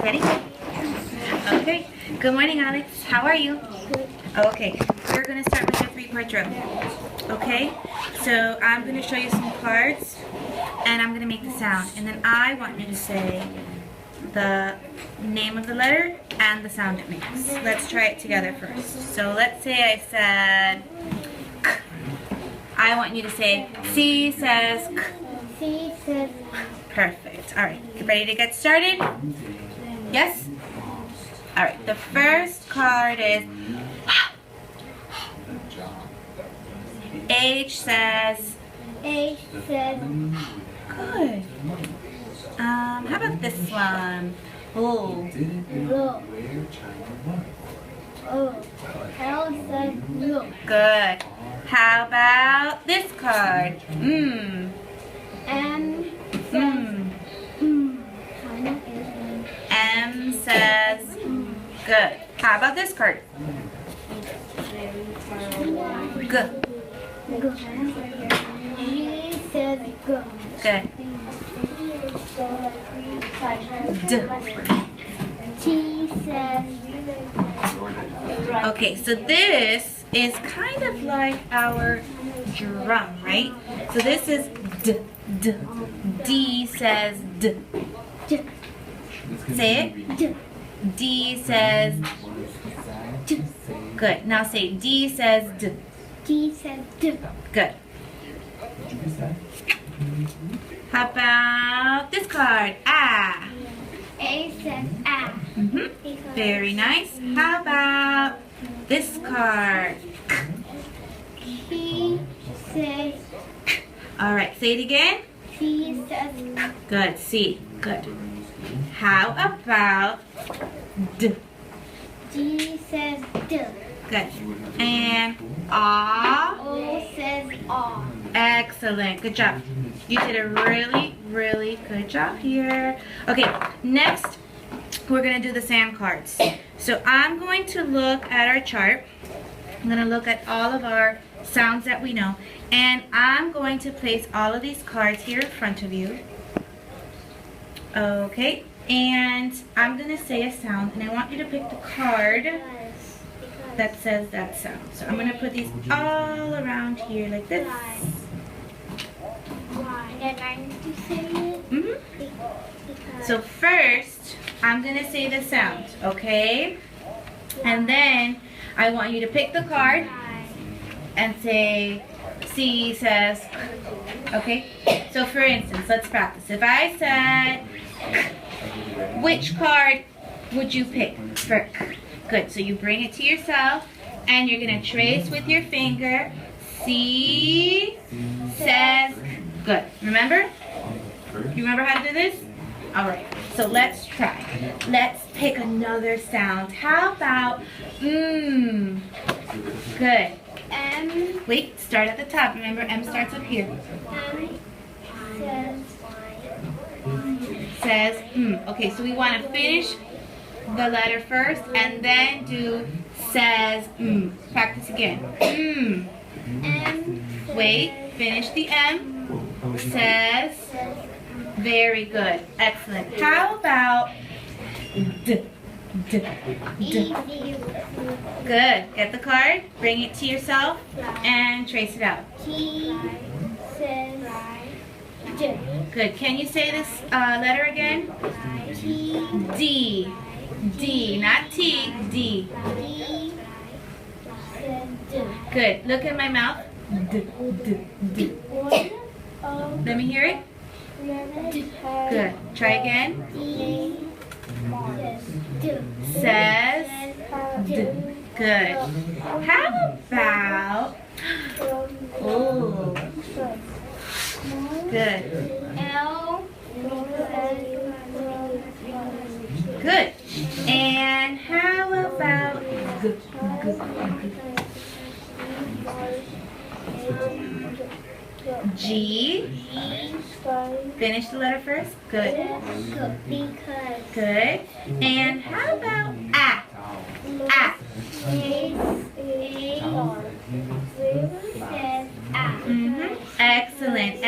Ready? Okay. Good morning, Alex. How are you? Okay. We're going to start with your three-part drill. Okay? So I'm going to show you some cards, and I'm going to make the sound. And then I want you to say the name of the letter and the sound it makes. Let's try it together first. So let's say I said K. I want you to say C says K. C says Perfect. All right. You ready to get started? Yes? All right. The first card is H says H says good. How about this one? Oh. look. Oh. L says look. Good. How about this card? M says M says good. How about this card? G. G says go. Good. D. T says Okay, so this is kind of like our drum, right? So this is D, D. D says D. D. Say it. D. D says D. good. Now say D says D. D says D. Good. How about this card? Ah. A says ah. Very nice. How about this card? T says All right, say it again. T says Good. C. Good. How about D? D says D. Good. And ah. O says ah. Excellent. Good job. You did a really, really good job here. Okay, next we're going to do the sound cards. So I'm going to look at our chart. I'm going to look at all of our sounds that we know. And I'm going to place all of these cards here in front of you. Okay, and I'm going to say a sound. And I want you to pick the card that says that sound. So I'm going to put these all around here like this. And I need to say it. Because So first, I'm going to say the sound, okay? And then I want you to pick the card and say C says, okay? So for instance, let's practice. If I said, which card would you pick for? Good, so you bring it to yourself and you're going to trace with your finger. C says, good. Remember? You remember how to do this? All right, so let's try. Let's pick another sound. How about Good. M Wait, start at the top. Remember, M starts up here. Says Okay, so we want to finish the letter first and then do says Practice again. M Wait, finish the M. Says. Very good. Excellent. How about D? D. D. Good. Get the card, bring it to yourself, and trace it out. T says D. Good. Can you say this letter again? T D. D. Not T. D. D says D. Good. Look at my mouth. D. D. D. Let me hear it. Good. Try again. Says D. Good. How about good. L Good. And how about G? G. Finish the letter first. Good. Because Good. And how about A? A. Excellent.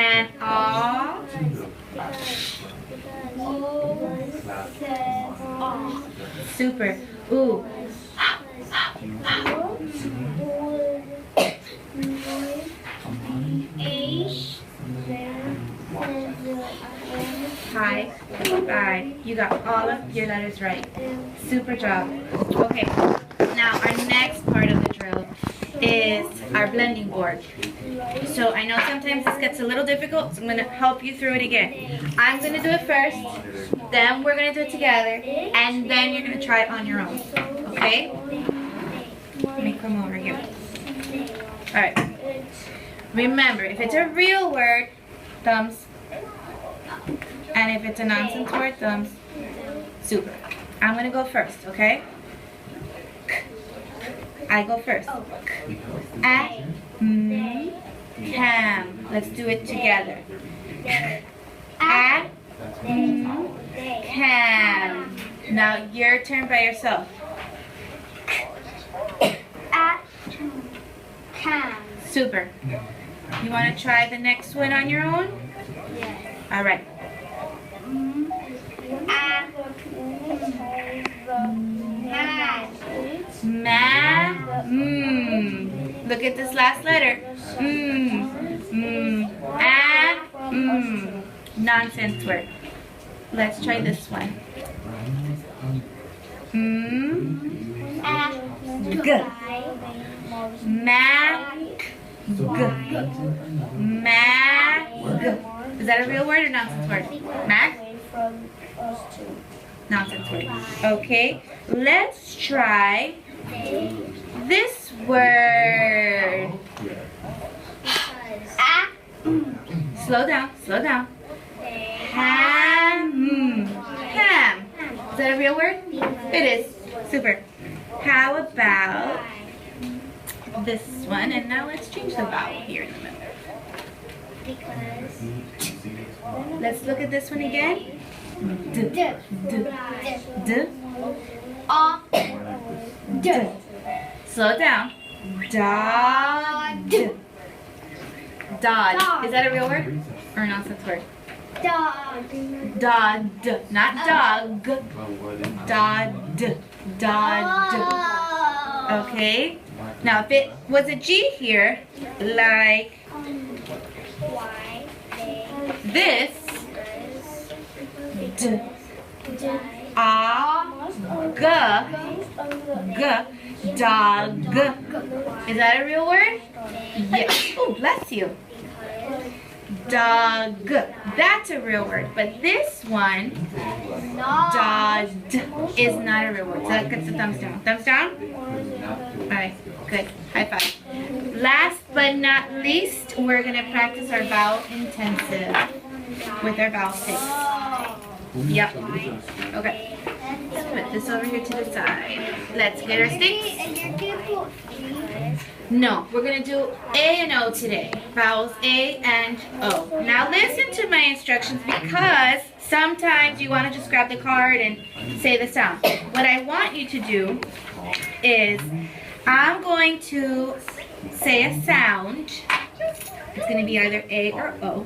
Super. Ooh. High, five. You got all of your letters right. Super job. Okay, now our next part of the drill is our blending board. So I know sometimes this gets a little difficult, so I'm going to help you through it again. I'm going to do it first, then we're going to do it together, and then you're going to try it on your own. Okay? Let me come over here. Alright. Remember, if it's a real word, thumbs. And if it's a nonsense word, thumbs. Super. I'm going to go first, okay? I go first. Cam. Let's do it together. Cam. Now your turn by yourself. Cam. Super. You want to try the next one on your own? Yes. All right. Look at this last letter. Nonsense word. Let's try this one. Is that a real word or nonsense word? Mag? Nonsense word. Okay, let's try this word. Slow down, slow down. Ham. Ham. Is that a real word? It is. Super. How about this one? And now let's change the vowel here in the middle. Let's look at this one again. D. Slow down. Dod. Dod. Is that a real word or a nonsense word? Dog. Dod. Not dog. Dod. Dod. Okay. Now if it was a G here, like this. D. Dog. Is that a real word? Yes. Oh, bless you. Dog. That's a real word. But this one, dog, is not a real word. So that gets the thumbs down. Thumbs down? Alright, good. High five. Last but not least, we're going to practice our vowel intensive with our vowel sticks. Yep. Okay. Let's put this over here to the side. Let's get our sticks. No, we're going to do A and O today. Vowels A and O. Now listen to my instructions because sometimes you want to just grab the card and say the sound. What I want you to do is I'm going to say a sound. It's going to be either A or O.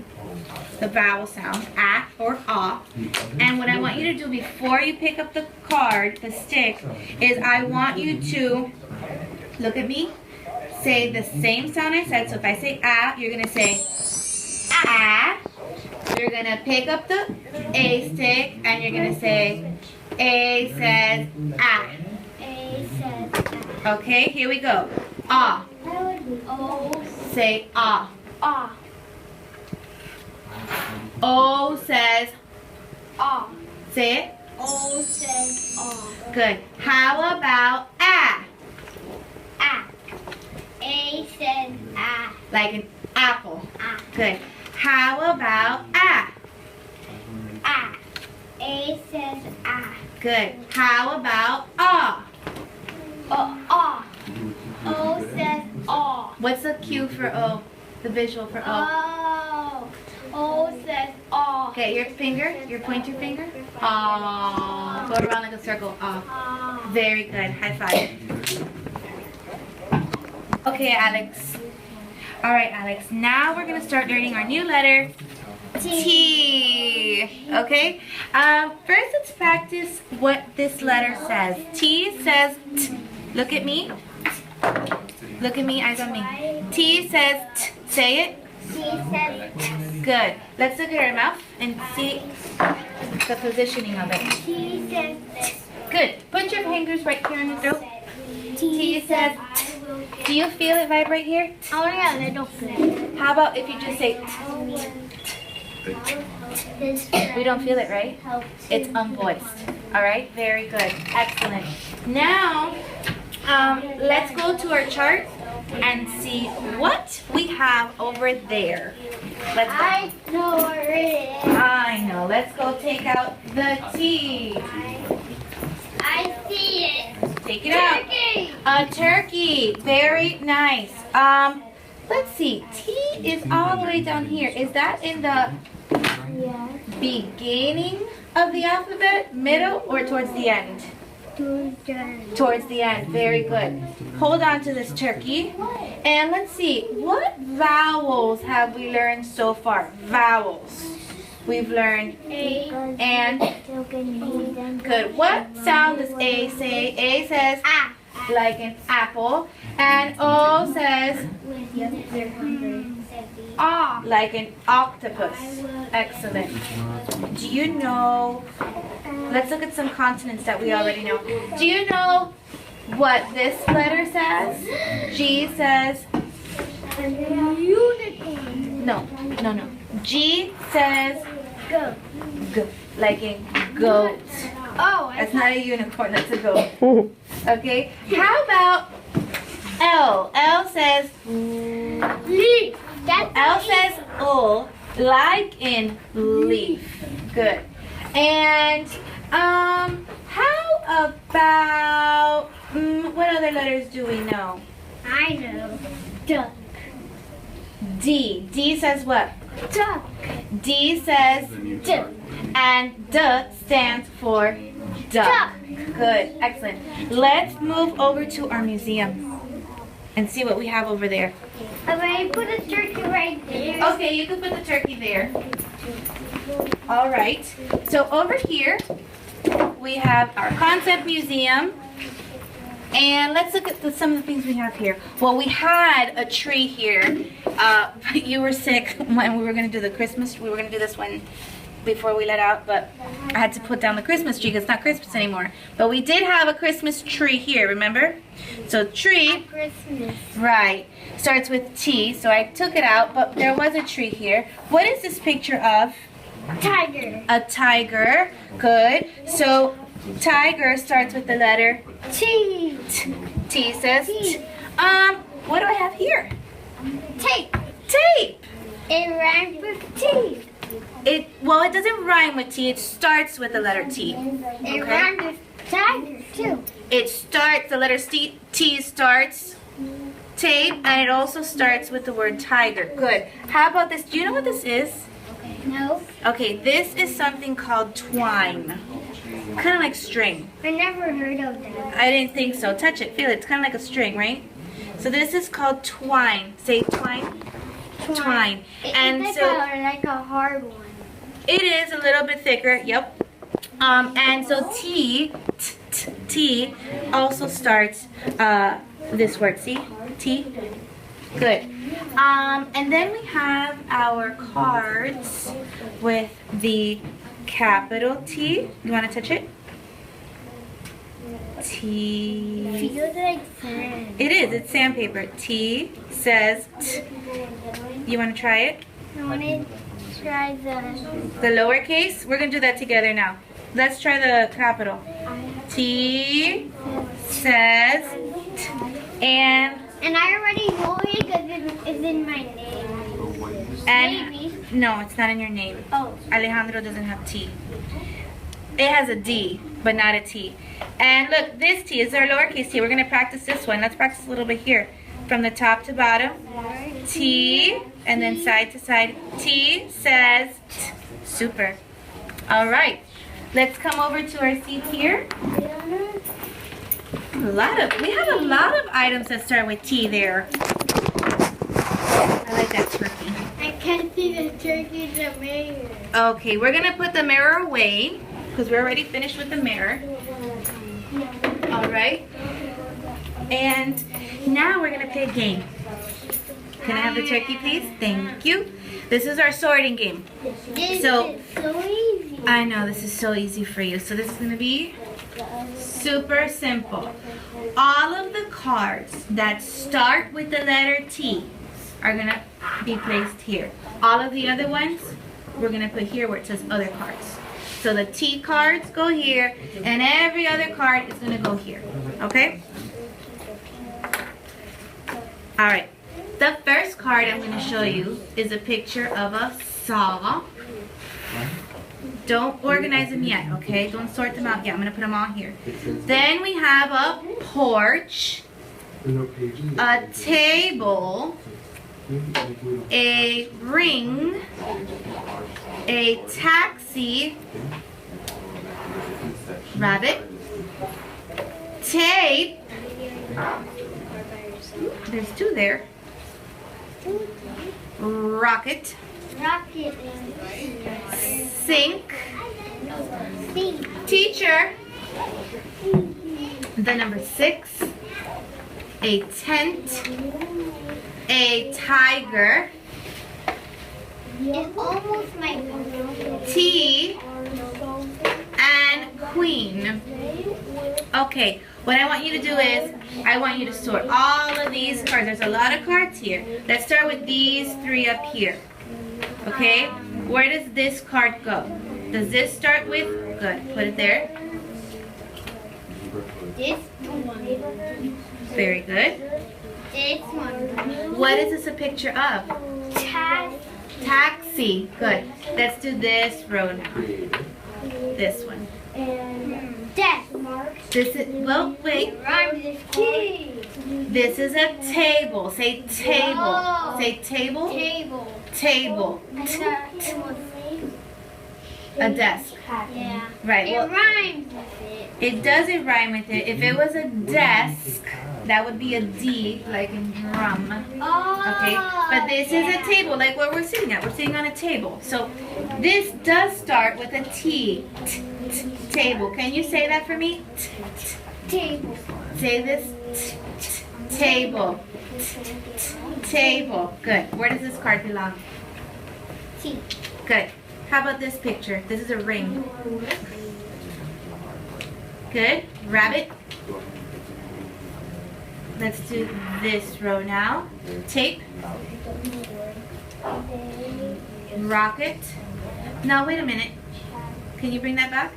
The vowel sound, A or A. And what I want you to do before you pick up the card, the stick, is I want you to look at me, say the same sound I said. So if I say A, you're going to say A. You're going to pick up the A stick and you're going to say A says A. A says Okay, here we go. A. O. Say A. A. O says A. Say it. O says A. Good. How about A? A. A says A. Like an apple. A. Good. How about A? A. A says A. Good. How about A? A. O says A. What's the cue for O? The visual for O. O. O says A. Okay, your finger, your pointer finger. A. Go around like a circle. A. Very good. High five. Okay, Alex. All right, Alex. Now we're gonna start learning our new letter, T. Okay. First, let's practice what this letter says. T says t. Look at me. Look at me. Eyes on me. T says t. Say it. She says t. Good. Let's look at her mouth and see the positioning of it. She says t. Good. Put your fingers right here on your throat. T says t. Do you feel it vibrate here? Oh yeah, a little bit. How about if you just say t? We don't feel it, right? It's unvoiced. All right, very good. Excellent. Now, let's go to our chart and see what we have over there. Let's go. I know where it is. I know. Let's go take out the T. I see it. Take it out. Turkey. A turkey. Very nice. Let's see. T is all the way down here. Is that in the Yeah. beginning of the alphabet, middle, or towards the end? Towards the end. Very good. Hold on to this turkey. And let's see. What vowels have we learned so far? Vowels. We've learned and good. What sound does A say? A says Ah. like an apple. And O says Ah. like an octopus. Excellent. Do you know, let's look at some consonants that we already know. Do you know what this letter says? G says, Unicorn. no. G says Go. G, like in goat. Oh, That's not a unicorn, that's a goat. Okay, how about L? L says, leaf. That's L says like in leaf. Good. And how about what other letters do we know? I know. Duck. D. D says what? Duck. D says Duck. and D stands for duck. Good. Excellent. Let's move over to our museum and see what we have over there. I put a turkey right there. Okay, you can put the turkey there. All right. So over here, we have our concept museum. And let's look at some of the things we have here. Well, we had a tree here. You were sick when we were going to do the Christmas. We were going to do this one before we let out, but I had to put down the Christmas tree because it's not Christmas anymore. But we did have a Christmas tree here, remember? So tree, Christmas. right, starts with T. So I took it out, but there was a tree here. What is this picture of? Tiger. A tiger. Good. So tiger starts with the letter T. T says T. what do I have here? Tape. Tape. It rhymes with T. It doesn't rhyme with T. It starts with the letter T. It rhymes with tiger too. It starts, the letter T starts tape, and it also starts with the word tiger. Good. How about this? Do you know what this is? No. Okay, this is something called twine. Kind of like string. I never heard of that. I didn't think so. Touch it. Feel it. It's kind of like a string, right? So this is called twine. Say twine. Twine. And It's so like a hard one. it is a little bit thicker. Yep. And so T also starts this word. See? T. Good. And then we have our cards with the capital T. You want to touch it? T. Feels like sand. It is. It's sandpaper. T says T. You want to try it? I want to try the lowercase? We're going to do that together now. Let's try the capital. T says T. And I already know it because it's in my name. Maybe. No, it's not in your name. Oh. Alejandro doesn't have T. It has a D, but not a T. And look, this T is our lowercase T. We're going to practice this one. Let's practice a little bit here. From the top to bottom. T, and then side to side. T says T. Super. All right. Let's come over to our seat here. We have a lot of items that start with T there. I like that turkey. I can't see the turkey in the mirror. Okay, we're gonna put the mirror away because we're already finished with the mirror. All right. And now we're gonna play a game. Can I have the turkey, please? Thank you. This is our sorting game. This So- is so easy. I know this is so easy for you. So this is gonna be super simple. All of the cards that start with the letter T are gonna be placed here. All of the other ones, we're gonna put here where it says other cards. So the T cards go here, and every other card is gonna go here, okay? All right, the first card I'm gonna show you is a picture of a saw. Don't organize them yet, okay? Don't sort them out yet. I'm gonna put them all here. Then we have a porch, a table, a ring, a taxi, rabbit, tape, there's two there, rocket, Rocket. sink, Sink. teacher, the number 6, a tent, a tiger, It's almost my tea, and queen. Okay, what I want you to do is, I want you to sort all of these cards. There's a lot of cards here. Let's start with these 3 up here. Okay, where does this card go? Does this start with, good, put it there. This one. Very good. This one. What is this a picture of? Taxi, good. Let's do this row now. This one. Death. This is, well, wait. Rhymes with key. This is a table. Say table. Oh. Say table. Table. Table. A desk. Yeah. Right. It Well, rhymes with it. it doesn't rhyme with it. If it was a desk, that would be a D, like in drum. Oh. Okay. But this is a table, like where we're sitting at. We're sitting on a table. So this does start with a T. Table. Can you say that for me? Table. Say this. Table. Table. Good. Where does this card belong? T. Good. How about this picture? This is a ring. Good. Rabbit. Let's do this row now. Tape. Rocket. Now wait a minute. Can you bring that back?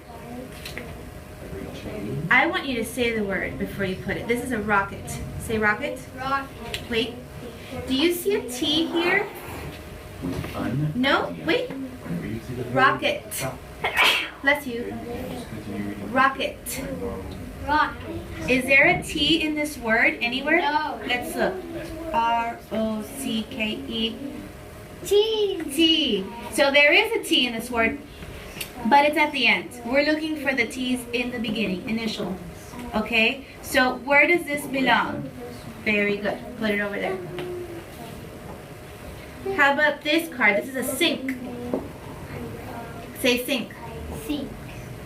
I want you to say the word before you put it. This is a rocket. Say rocket. Rocket. Wait. Do you see a T here? No? Wait. Rocket. Bless you. Rocket. Rocket. Is there a T in this word anywhere? No. Let's look. R-O-C-K-E. T. T. So there is a T in this word, but it's at the end. We're looking for the T's in the beginning, initial. Okay? So where does this belong? Very good. Put it over there. How about this card? This is a sink. Say sink. C.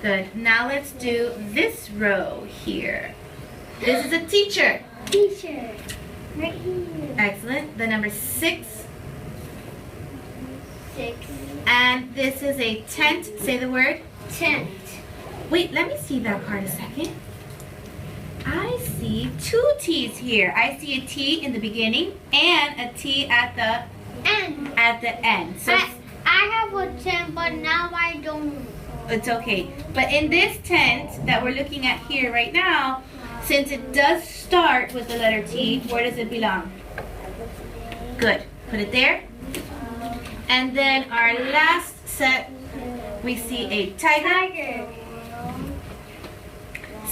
Good. Now let's do this row here. This is a teacher. Teacher. Right here. Excellent. The number 6. 6. And this is a tent. Say the word. Tent. Wait, let me see that card a second. I see 2 T's here. I see a T in the beginning and a T at the N. So I have a tent, but now I don't. it's okay. But in this tent that we're looking at here right now, since it does start with the letter T, where does it belong? Good. Put it there. And then our last set, we see a tiger.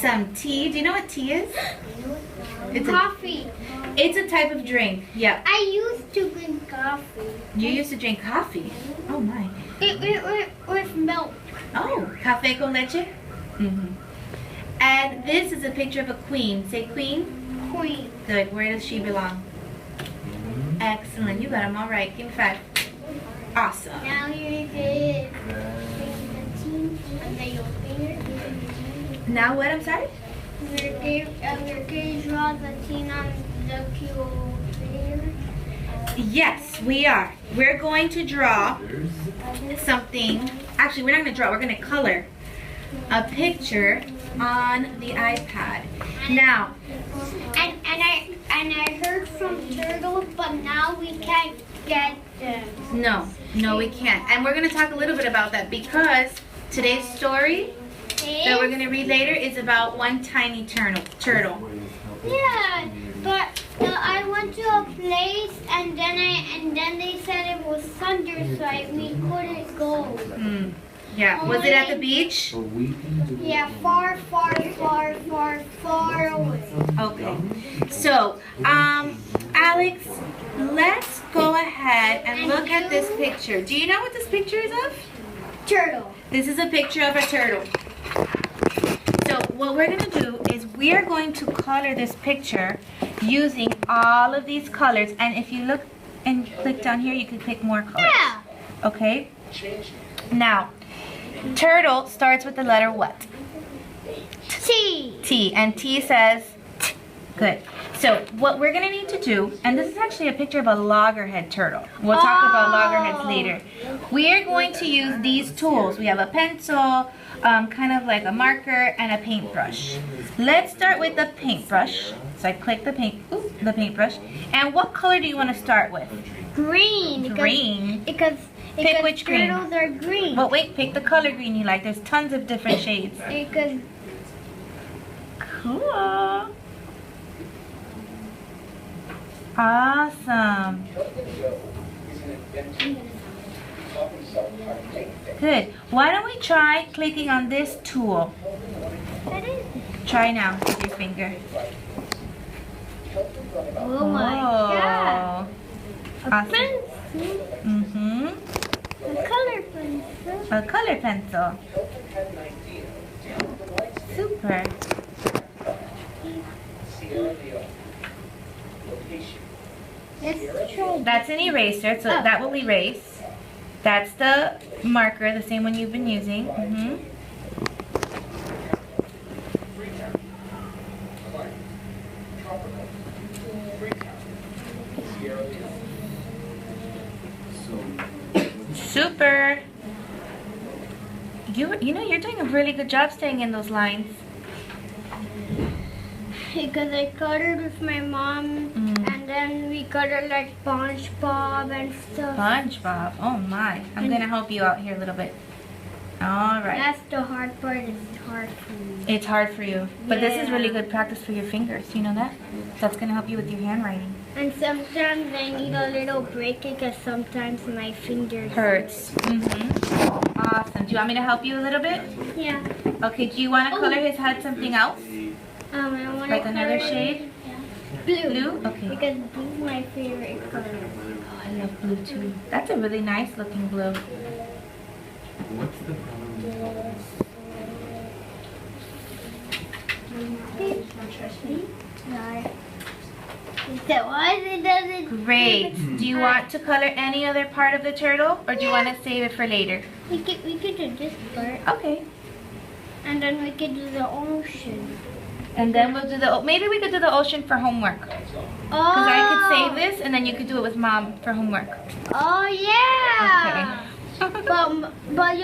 Some tea. Do you know what tea is? It's Coffee. It's a type of drink. Yep. I used to drink coffee. You used to drink coffee. Oh my. With milk. Oh, café con leche? Mm-hmm. And this is a picture of a queen. Say queen. Queen. Good. Where does she belong? Excellent. You got them all right. Give me 5. Awesome. Now you did under your finger. Now what? I'm sorry? We're going to draw the teen on the cute finger. Yes, we are. We're going to draw something. Actually, we're not going to draw. We're going to color a picture on the iPad. Now, And I heard from turtles, but now we can't get them. no, we can't. And we're going to talk a little bit about that because today's story that we're going to read later is about one tiny turtle. Yeah, but I went to a place and then they said it was thunder, so we couldn't go. Yeah, was it at the beach? Yeah, far, far, far, far, far away. Okay. So, Alex, let's go ahead and look at this picture. Do you know what this picture is of? Turtle. This is a picture of a turtle. So what we're going to do is we are going to color this picture using all of these colors. And if you look and click down here, you can pick more colors. Yeah. Okay? Now, turtle starts with the letter what? T. T. And T says T. Good. So what we're going to need to do, and this is actually a picture of a loggerhead turtle. We'll talk about loggerheads later. We are going to use these tools. We have a pencil, kind of like a marker, and a paintbrush. Let's start with the paintbrush. So I click the paintbrush. And what color do you want to start with? Green. Green. Because Pick which green? turtles are green. Well, wait, pick the color green you like. There's tons of different shades. Because Cool. Awesome. Good. Why don't we try clicking on this tool? Try now with your finger. Oh my God. Awesome. Mm-hmm. A color pencil. A color pencil. Super. Let's try. That's an eraser, so that will erase. That's the marker, the same one you've been using. Mm-hmm. Super. You know, you're doing a really good job staying in those lines. Because I colored with my mom, and then we colored like SpongeBob and stuff. SpongeBob. Oh my. I'm going to help you out here a little bit. All right. That's the hard part. It's hard for me. It's hard for you. But this is Yeah. really good practice for your fingers. You know that? That's going to help you with your handwriting. And sometimes I need a little break because sometimes my fingers Hurts. Awesome. Do you want me to help you a little bit? Yeah. Okay, do you want to color his head something else? I want Like another shade? Blue. Blue? Okay. Because blue is my favorite color. Oh, I love blue too. That's a really nice looking blue. What's the problem? That was it doesn't. Great. Do you want to color any other part of the turtle or do you want to save it for later? We could do this part, Okay. and then we could do the ocean. And then we'll do maybe we could do the ocean for homework. Oh. Because I could save this and then you could do it with mom for homework. Oh yeah. Okay. But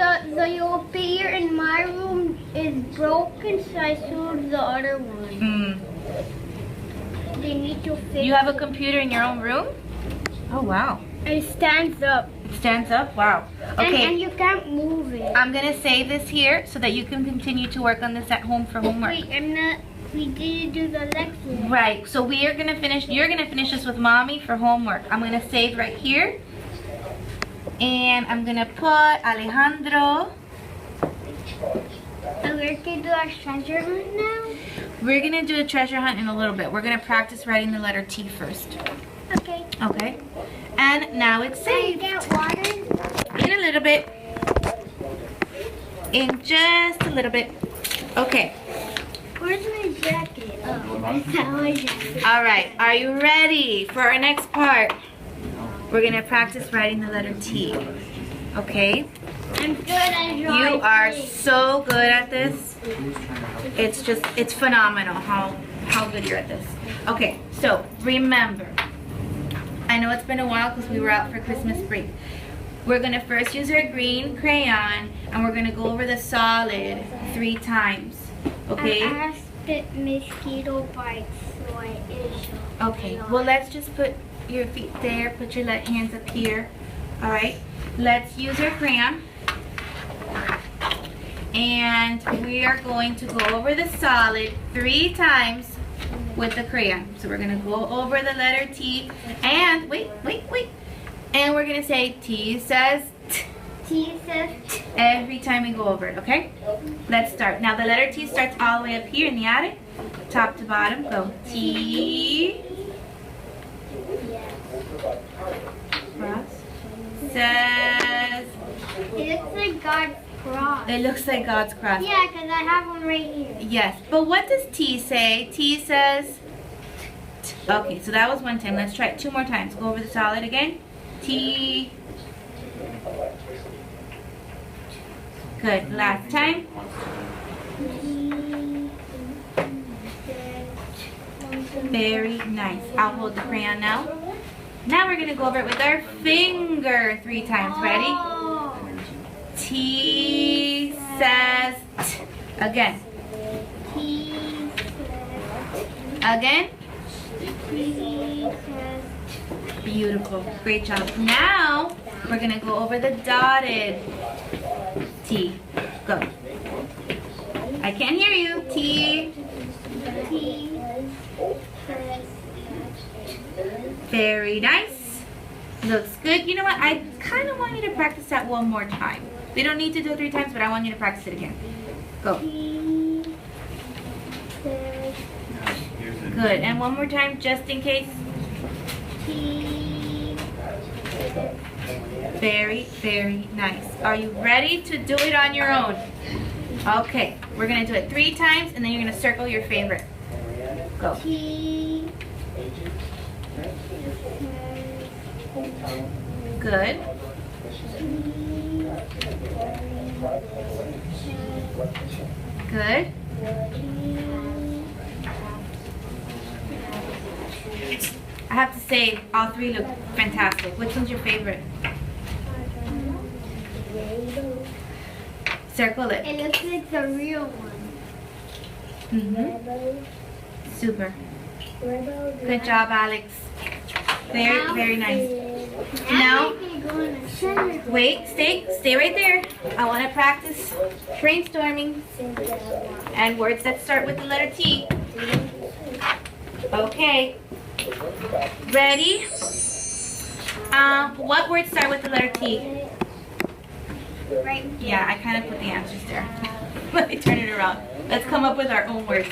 your figure in my room is broken, so I sold the other one. They need to fix. You have a computer in your own room? Oh wow. It stands up. It stands up? Wow. Okay. And you can't move it. I'm gonna save this here so that you can continue to work on this at home for homework. Wait, I'm not. We didn't do the lecture. Right. So we are gonna finish. You're gonna finish this with mommy for homework. I'm gonna save right here, and I'm gonna put Alejandro. And we're gonna do our treasure hunt now. We're gonna do a treasure hunt in a little bit. We're gonna practice writing the letter T first. Okay. Okay. And now it's Can you saved. get water? In a little bit. In just a little bit. Okay. Where's my jacket? Oh, that's not my jacket. All right. Are you ready for our next part? we're gonna practice writing the letter T. Okay? I'm good at You drawing. are so good at this. It's phenomenal how good you're at this. Okay, so remember, I know it's been a while because we were out for Christmas break. We're gonna first use our green crayon and we're gonna go over the solid 3 times. Okay? I asked that mosquito bites, so I is. Okay, well let's just put your feet there, put your hands up here. Alright, let's use our crayon. And we are going to go over the solid 3 times with the crayon. So we're going to go over the letter T and, wait. And we're going to say T says T. T says T. Every time we go over it, okay? Let's start. Now the letter T starts all the way up here in the attic. Top to bottom, go. T. Cross. Says. It looks like God's cross. It looks like God's cross. Yeah, because I have one right here. Yes, but what does T say? T says T. Okay, so that was 1 time. Let's try it 2 more times. Go over the solid again. T. Good. Last time. Very nice. I'll hold the crayon now. Now we're going to go over it with our finger 3 times. Ready? Oh. T says T. Again. T says Again. T says Beautiful. Great job. Now we're going to go over the dotted T. Go. I can't hear you. T. T says Very nice. Looks good. You know what? I kind of want you to practice that 1 more time. They don't need to do it 3 times, but I want you to practice it again. Go. T says Good. And 1 more time just in case. T says Very, very nice. Are you ready to do it on your own? Okay. We're going to do it 3 times, and then you're going to circle your favorite. Go. T Good. Good. I have to say, all 3 look fantastic. Which one's your favorite? Circle it. It looks like the real one. Super. Good job, Alex. Very, very nice. Now, wait, stay right there. I want to practice brainstorming and words that start with the letter T. Okay. Ready? What words start with the letter T? Right. Yeah, I kind of put the answers there. Let me turn it around. Let's come up with our own words.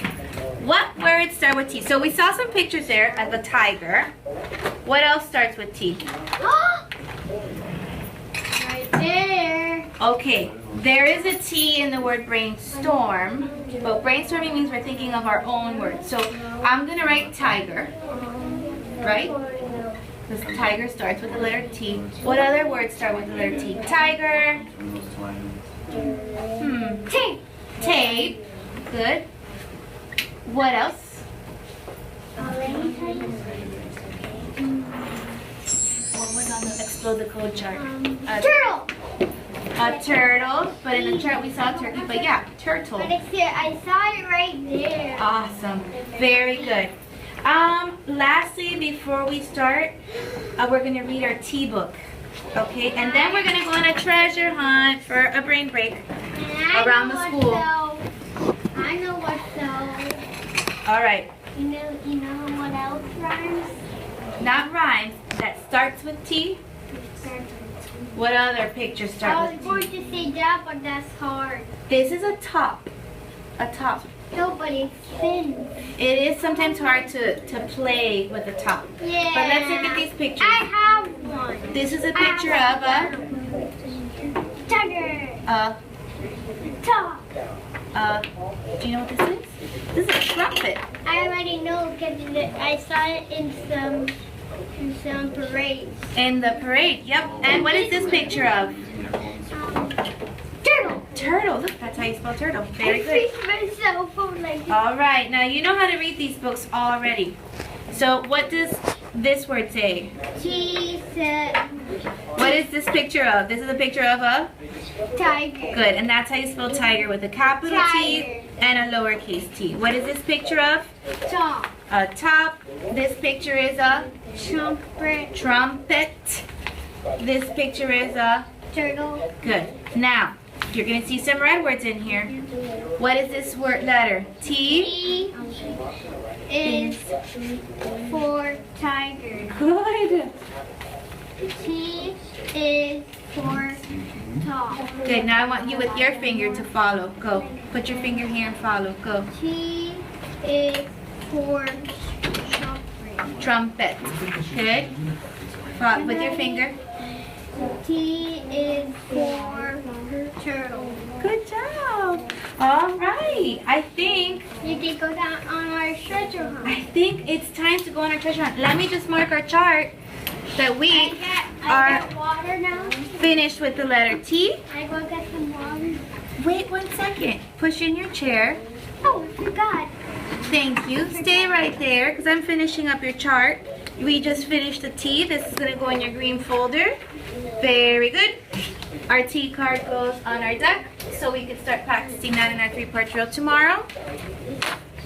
What words start with T? So we saw some pictures there of the tiger. What else starts with T? Right there. Okay, there is a T in the word brainstorm, but brainstorming means we're thinking of our own words. So I'm going to write tiger, right? Because tiger starts with the letter T. What other words start with the letter T? Tiger. Tape. Tape. Good. What else? What was on the explode the code chart? Turtle. A turtle, but in the chart we saw turkey, but yeah, turtle. But it's here. I saw it right there. Awesome. Very good. Lastly, before we start, we're going to read our T book. Okay, and then we're going to go on a treasure hunt for a brain break around the school. I know what sells. All right. You know what else rhymes? Not rhymes, that starts with T. What other pictures I start was with going T? to say that, but that's hard. This is a top. A top. No, but it's thin. It is sometimes hard to play with a top. Yeah. But let's look at these pictures. I have one. This is a picture of a tiger. Top. Do you know what this is? This is a trumpet. I already know because I saw it in some in some parades. In the parade, yep. And what is this picture of? Turtle. Turtle. Look, that's how you spell turtle. Very I good. fixed my cell phone like this. All right, now you know how to read these books already. So what does this word say? She said What is this picture of? This is a picture of a? tiger. Good, and that's how you spell tiger, with a capital T Tiger. and a lowercase t. What is this picture of? Top. A top. This picture is a Trumpet. trumpet. This picture is a? Turtle. Good. Now, you're going to see some red words in here. What is this word letter? T? T is for tiger. Good. T is for top. Good. Now I want you with your finger to follow. Go. Put your finger here and follow. Go. T is for trumpet. Trumpet. Good. With your finger. T is for turtle. Good job. All right. I think You can go down on our treasure hunt. it's time to go on our treasure hunt. Let me just mark our chart that we I are got water now. finished with the letter T. I go get some water. Wait 1 second. Push in your chair. Oh, I forgot. Thank you. Stay right there because I'm finishing up your chart. We just finished the T. This is going to go in your green folder. Very good. Our T card goes on our deck so we can start practicing that in our 3-part drill tomorrow.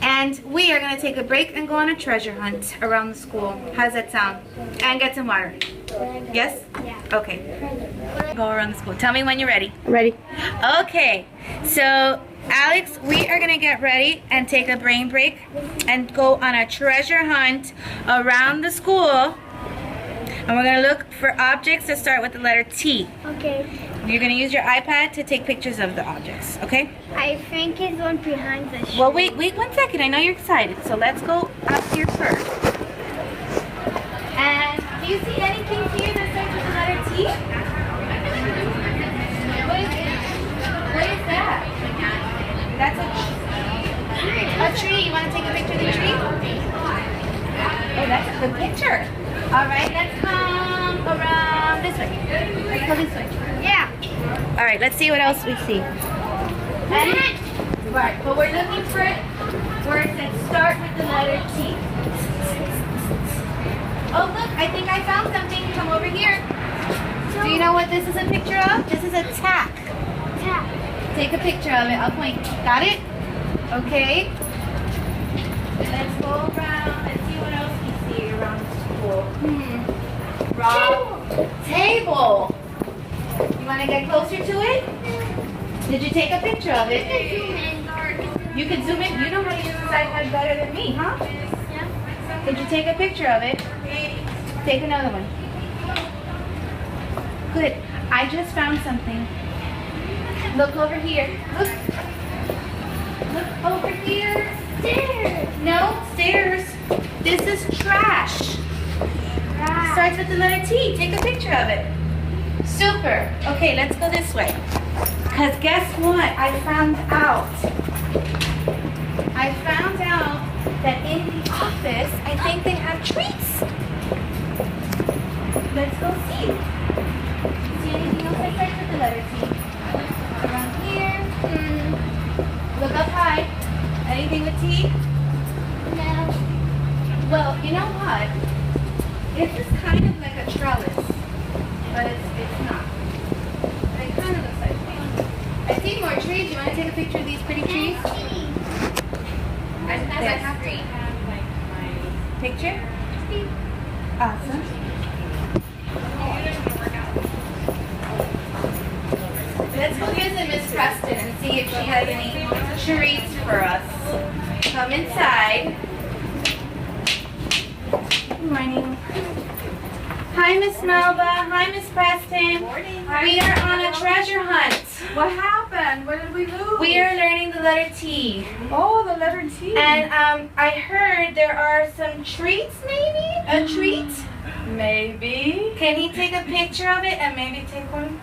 And we are going to take a break and go on a treasure hunt around the school. How does that sound? And get some water. Yes? Yeah. Okay. Go around the school. Tell me when you're ready. Ready? Okay. So, Alex, we are going to get ready and take a brain break and go on a treasure hunt around the school. And we're going to look for objects that start with the letter T. Okay. You're going to use your iPad to take pictures of the objects, okay? I think it's one behind the shop. Well, wait 1 second. I know you're excited. So let's go up here first. And do you see anything here that starts with the letter T? What is that? That's a tree. You want to take a picture of the tree? Oh, that's a good picture. All right, let's come around this way. Let's go this way. Yeah. All right, let's see what else we see. Right, but we're looking for words that start with the letter T. Oh, look, I think I found something. Come over here. Do you know what this is a picture of? This is a tack. Tap. Take a picture of it. I'll point. Got it? Okay. Let's go around and see what else we see around the school. Table. You want to get closer to it? Did you take a picture of it? You can zoom in. You know how to use this iPad better than me, huh? Yeah. Did you take a picture of it? Take another one. Good. I just found something. Look over here. Look. Look over here. Stairs. No, stairs. This is trash. Starts with the letter T. Take a picture of it. Super. Okay, let's go this way. Because guess what? I found out that in the office, I think they have treats. Let's go see. See anything else that starts with the letter T? Around here. Look up high. Anything with T? No. Well, you know what? This is kind of like a trellis, but it's not. But it kind of looks like one. I see more trees. You want to take a picture of these pretty trees? Picture? Awesome. Let's go visit Miss Preston and see if she has any treats for us. Come inside. Good morning. Hi, Miss Melba. Hi, Miss Preston. Morning. We are on a treasure hunt. What happened? What did we lose? We are learning the letter T. Oh, the letter T. And I heard there are some treats, maybe? A treat? Maybe. Can he take a picture of it and maybe take one?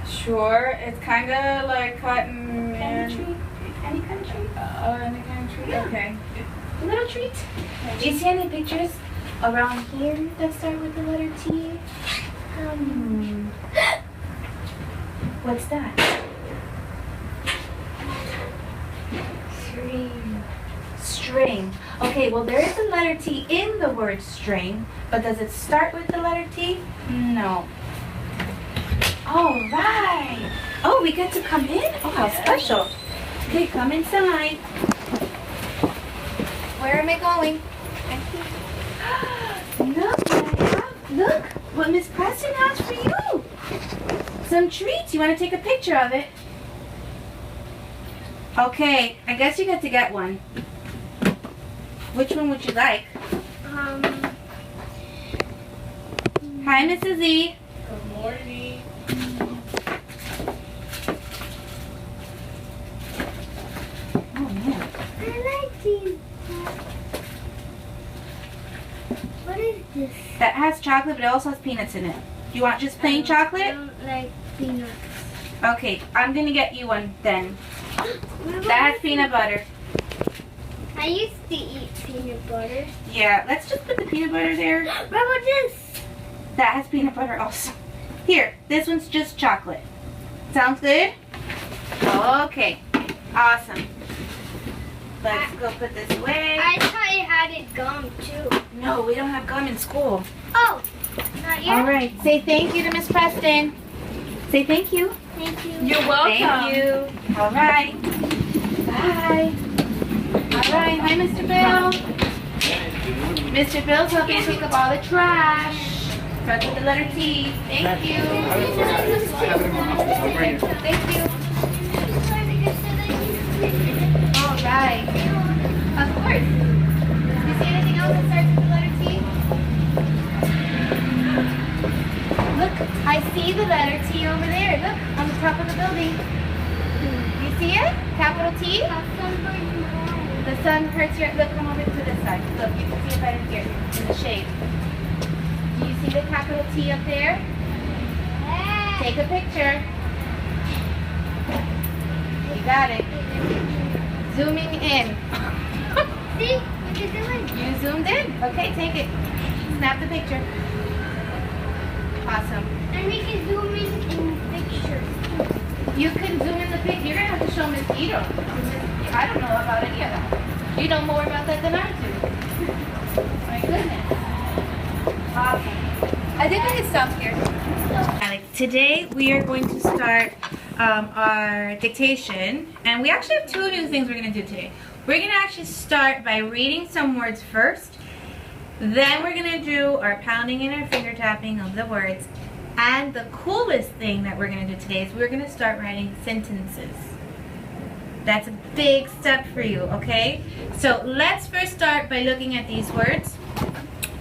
Sure. It's kind of like cotton Any and... treat? Any kind of treat? Oh, any kind of treat? Yeah. Okay. A little treat. Do you see any pictures around here that start with the letter T? What's that? String. Okay, well there is a letter T in the word string, but does it start with the letter T? No. All right. Oh, we get to come in? Oh, how special. Okay, come inside. Where am I going? Look what Miss Preston has for you. Some treats. You want to take a picture of it? Okay, I guess you get to get one. Which one would you like? Hi, Mrs. E. Good morning. Oh, man. I like these. What is this? That has chocolate, but it also has peanuts in it. Do you want just plain I chocolate? don't like peanuts. Okay, I'm going to get you one then. That has peanut butter. I used to eat peanut butter. Yeah, let's just put the peanut butter there. What about this? That has peanut butter also. Here, this one's just chocolate. Sounds good? Okay, awesome. Let's go put this away. I thought it had it gum too. No, we don't have gum in school. Oh, not yet? All right, say thank you to Miss Preston. Say thank you. Thank you. You're welcome. Thank you. All right. Bye. All right, hi Mr. Bill. Mr. Bill's helping pick up all the trash. Starts with the letter T. Thank you. Thank you. All right. Of course. You see anything else that starts with the letter T? Look, I see the letter T over there. Look, on the top of the building. You see it? Capital T? The sun hurts your... Look, come over to this side. Look, you can see it right in here, in the shade. Do you see the capital T up there? Take a picture. You got it. Zooming in. See? What you doing? You zoomed in? Okay, take it. Snap the picture. Awesome. And we can zoom in pictures. You can zoom in the picture. You're going to have to show Miss Guido. I don't know about any of that. You know more about that than I do. My goodness. Awesome. I think we can stop here. Today we are going to start our dictation, and we actually have two new things we're going to do today. We're going to actually start by reading some words first. Then we're going to do our pounding and our finger tapping of the words. And the coolest thing that we're going to do today is we're going to start writing sentences. That's a big step for you, okay? So let's first start by looking at these words.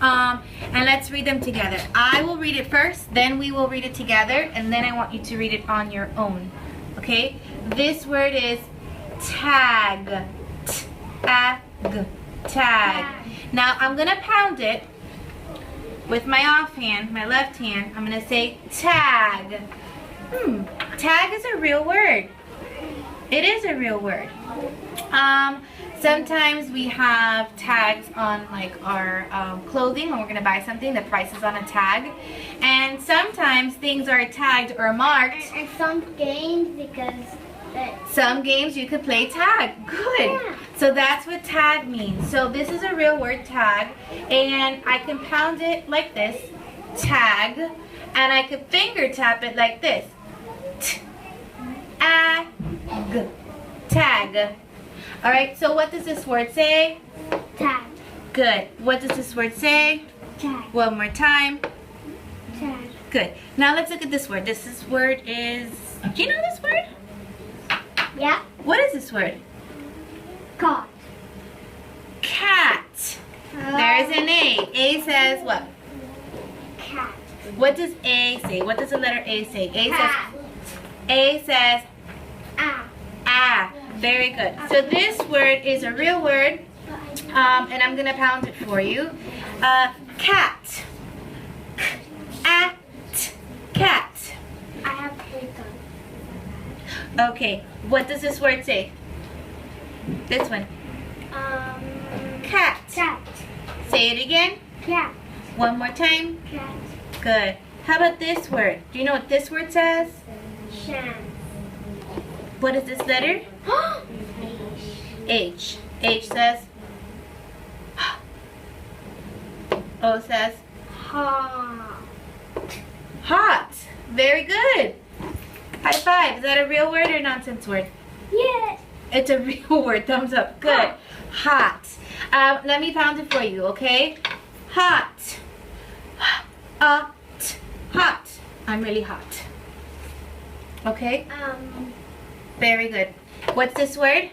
And let's read them together. I will read it first, then we will read it together, and then I want you to read it on your own, okay? This word is tag. T-A-G. Tag. Now I'm gonna pound it with my offhand, my left hand. I'm gonna say tag. Tag is a real word. It is a real word. Sometimes we have tags on like our clothing when we're gonna buy something. The price is on a tag, and sometimes things are tagged or marked. And some games because Some games you could play tag. Good. Yeah. So that's what tag means. So this is a real word, tag, and I can pound it like this, tag, and I could finger tap it like this, T-A-G, tag. All right. So what does this word say? tag, Good. What does this word say? tag, One more time. tag. Good. Now let's look at this word. This word is. Do you know this word? Yeah, What is this word? cat. Cat. There's an A. A says what? Cat. What does A say? What does the letter A say? Cat. A says Ah. ah. Very good. So this word is a real word, and I'm gonna pound it for you. Cat. At. Cat. I have paper. Okay. What does this word say? This one. Um, Cat. cat. Say it again. Cat. One more time. Cat. Good. How about this word? Do you know what this word says? Chance. What is this letter? H. H says O says Ha. hot. Very good. High five. Is that a real word or nonsense word? Yes. It's a real word. Thumbs up. Good. Hot. Let me pound it for you, okay? Hot. Hot. I'm really hot. Okay? Very good. What's this word?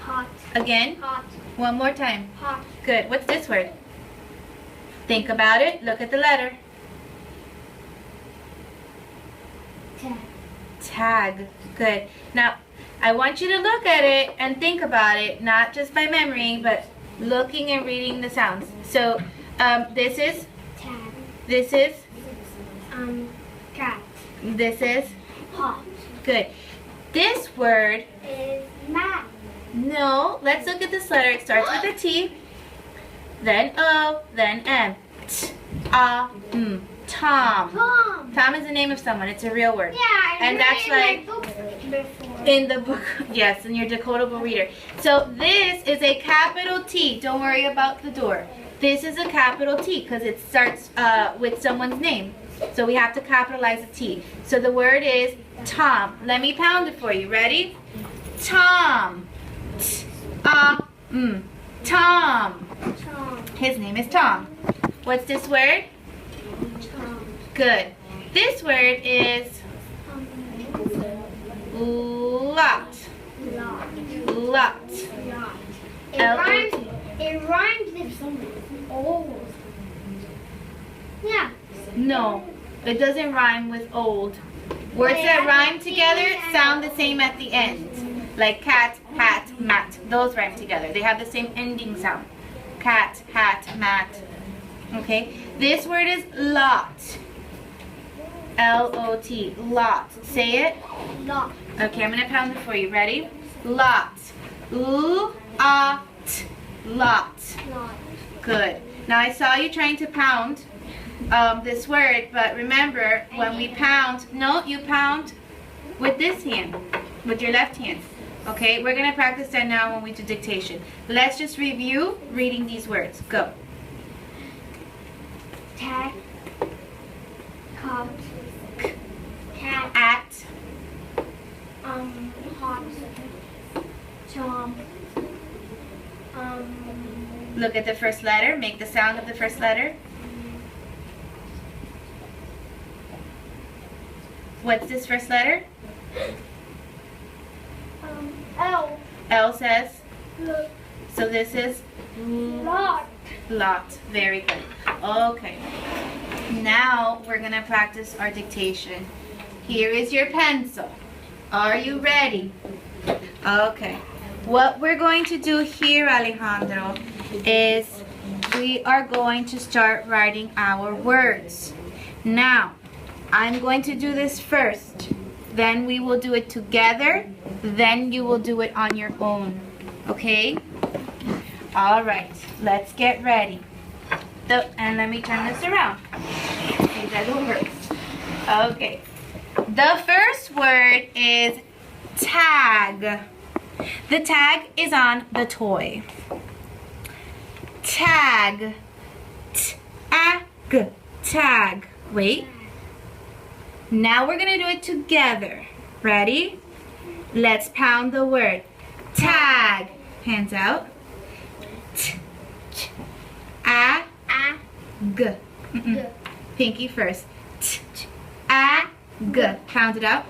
Hot. Again? Hot. One more time. Hot. Good. What's this word? Think about it. Look at the letter. Tag. Tag. Good. Now, I want you to look at it and think about it, not just by memory, but looking and reading the sounds. So, this is, Tag. this is, Cat. this is. Hot. Good. This word, Is mat. no, let's look at this letter. It starts with a T, then O, then M. Tom. Tom. Tom is the name of someone. It's a real word. Yeah, I And read that's it like- in my book before. In the book, yes, in your decodable reader. So this is a capital T. Don't worry about the door. This is a capital T because it starts with someone's name. So we have to capitalize the T. So the word is Tom. Let me pound it for you. Ready? Tom. Tom. Tom. His name is Tom. What's this word? Tom. Good. This word is lot. Lot. Lot. Lot. L-O-T. It rhymes with something old. Yeah. No, it doesn't rhyme with old. Words that rhyme together sound the same at the end. Like cat, hat, mat. Those rhyme together. They have the same ending sound. Cat, hat, mat. Okay? This word is lot. L-O-T. Lot. Say it. Lot. Okay, I'm going to pound it for you. Ready? Lot. L-A-T. Lot. Lot. Good. Now I saw you trying to pound this word, but remember when we pound, no, you pound with this hand, with your left hand. Okay, we're going to practice that now when we do dictation. Let's just review reading these words. Go. Tag. Cup. Cat. At. Hot. Tom. Look at the first letter. Make the sound of the first letter. What's this first letter? L. L says. So this is Lot. lot. Very good. Okay. Now we're going to practice our dictation. Here is your pencil. Are you ready? Okay. What we're going to do here, Alejandro, is we are going to start writing our words. Now, I'm going to do this first. Then we will do it together. Then you will do it on your own. Okay? All right. Let's get ready. And let me turn this around. See that it works. Okay. The first word is tag. The tag is on the toy. Tag. T-a-g. Tag. Wait. Now we're going to do it together. Ready? Let's pound the word. Tag. Hands out. T-a-g. Pinky first. T-a-g. Pound it out.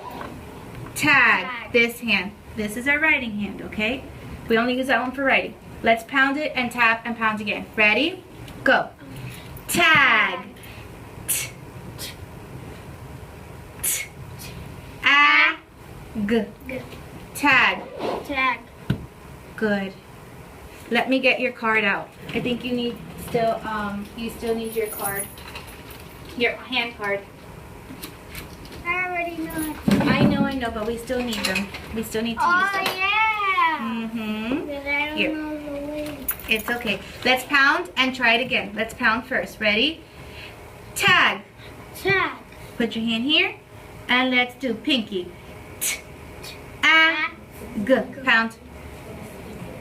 Tag. This hand. This is our writing hand, okay? We only use that one for writing. Let's pound it and tap and pound again. Ready? Go. Tag. T-a-g. Tag. Tag. Good. Let me get your card out. I think you need still need your card. Your hand card. I already know. I know, but we still need them. We still need to use Oh them. yeah. Mm-hmm. But I don't Here. know the way. It's okay. Let's pound and try it again. Let's pound first. Ready? Tag. Tag. Put your hand here. And let's do pinky. T, a, g. Pound.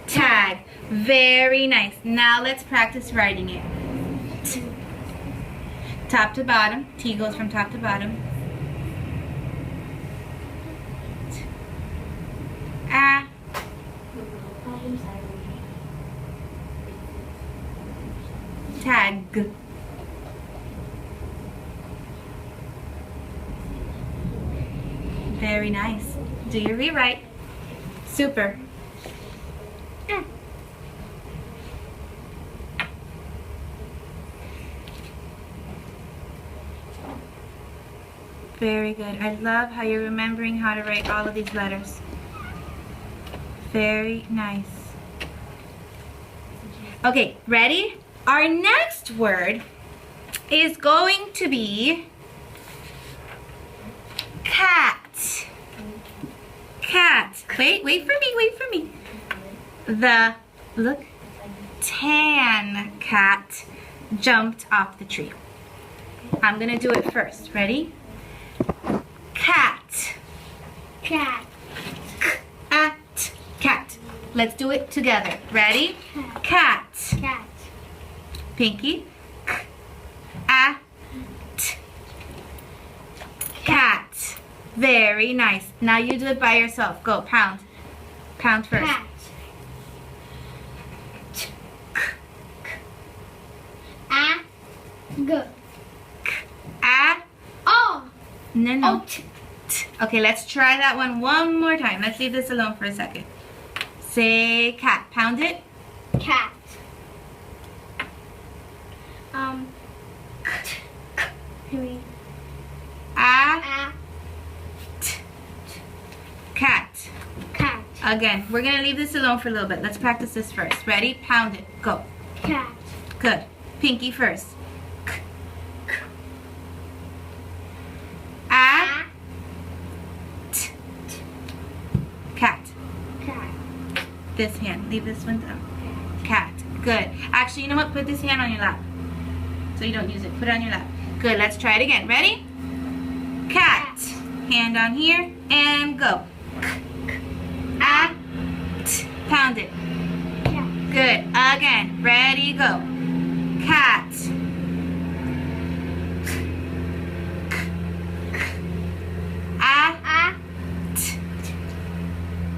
Tag. Very nice. Now let's practice writing it. T. Top to bottom. T goes from top to bottom. T. A. Tag. Very nice. Do your rewrite. Super. Very good. I love how you're remembering how to write all of these letters. Very nice. Okay, ready? Our next word is going to be cat. Cat. Wait for me. Look, tan cat jumped off the tree. I'm gonna do it first. Ready? Cat. Cat. At. Cat. Let's do it together. Ready? Cat. Cat. Pinky. At. Cat. Very nice. Now you do it by yourself. Go, pound. Pound first. Cat. A. G. A. Oh. No. Oh. Okay, let's try that one more time. Let's leave this alone for a second. Say cat. Pound it. Cat. A. Cat. Cat. Again, we're gonna leave this alone for a little bit. Let's practice this first. Ready? Pound it. Go. Cat. Good. Pinky first. A. Cat. Cat. This hand. Leave this one down. Cat. Good. Actually, you know what? Put this hand on your lap. So you don't use it. Put it on your lap. Good. Let's try it again. Ready? Cat. Hand on here. And go. A. Pound it. Cat. Good. Again. Ready? Go. Cat. A.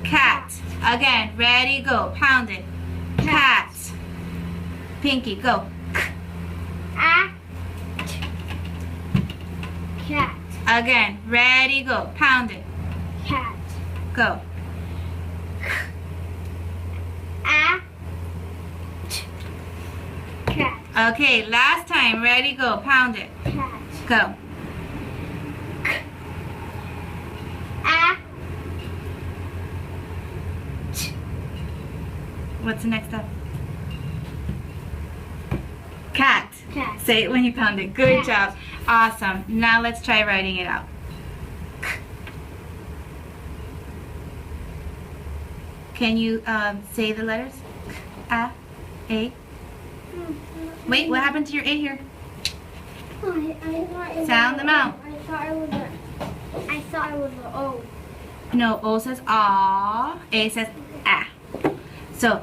Cat. Again. Ready? Go. Pound it. Cat. Pinky. Go. A. Cat. Again. Ready? Go. Pound it. Cat. Go. A. Cat. Okay. Last time. Ready? Go. Pound it. Cat. Go. A. What's the next step? Cat. Cat. Say it when you pound it. Good Cat. job. Awesome. Now let's try writing it out. Can you say the letters? A. Wait, what happened to your A here? Sound them out. I thought it was a O. No, O says ah. A says ah. So,